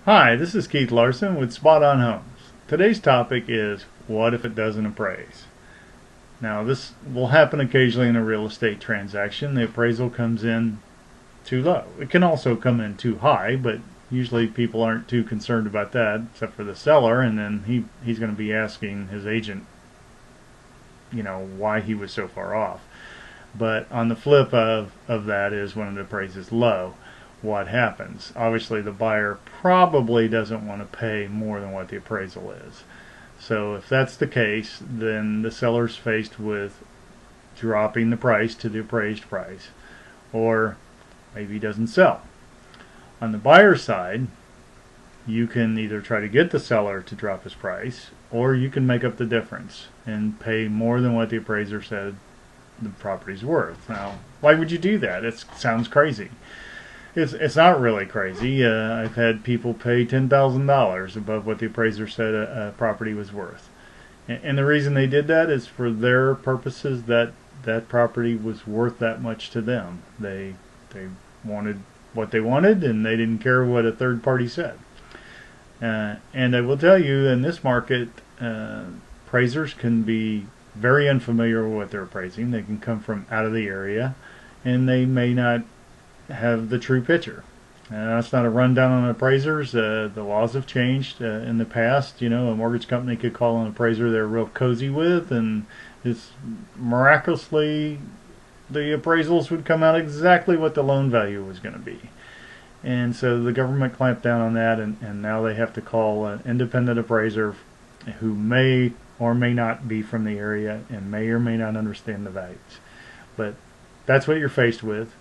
Hi, this is Keith Larson with Spot On Homes. Today's topic is, what if it doesn't appraise? Now, this will happen occasionally in a real estate transaction. The appraisal comes in too low. It can also come in too high, but usually people aren't too concerned about that, except for the seller, and then he's going to be asking his agent, why he was so far off. But on the flip of that is when it appraises low, what happens? Obviously, the buyer probably doesn't want to pay more than what the appraisal is. So if that's the case, then the seller's faced with dropping the price to the appraised price, or maybe he doesn't sell. On the buyer's side, you can either try to get the seller to drop his price, or you can make up the difference and pay more than what the appraiser said the property's worth. Now, why would you do that? It sounds crazy. It's not really crazy. I've had people pay $10,000 above what the appraiser said a property was worth. And the reason they did that is for their purposes, that property was worth that much to them. They wanted what they wanted, and they didn't care what a third party said. And I will tell you, in this market, appraisers can be very unfamiliar with what they're appraising. They can come from out of the area, and they may not have the true picture. That's not a rundown on appraisers. The laws have changed in the past. A mortgage company could call an appraiser they're real cozy with, and it's miraculously the appraisals would come out exactly what the loan value was going to be. And so the government clamped down on that, and now they have to call an independent appraiser who may or may not be from the area and may or may not understand the values. But that's what you're faced with.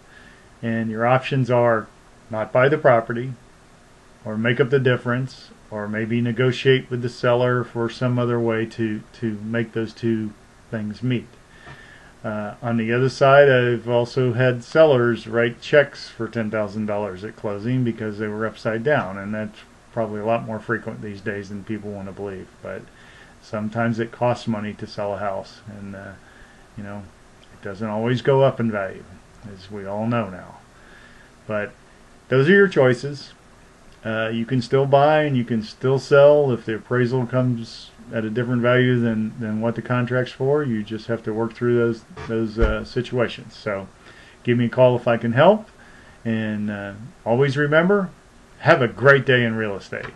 And your options are not buy the property, or make up the difference, or maybe negotiate with the seller for some other way to make those two things meet. On the other side, I've also had sellers write checks for $10,000 at closing because they were upside down, and that's probably a lot more frequent these days than people want to believe. But sometimes it costs money to sell a house, and it doesn't always go up in value, as we all know now. But those are your choices. You can still buy and you can still sell if the appraisal comes at a different value than what the contract's for. You just have to work through those situations. So give me a call if I can help. And always remember, have a great day in real estate.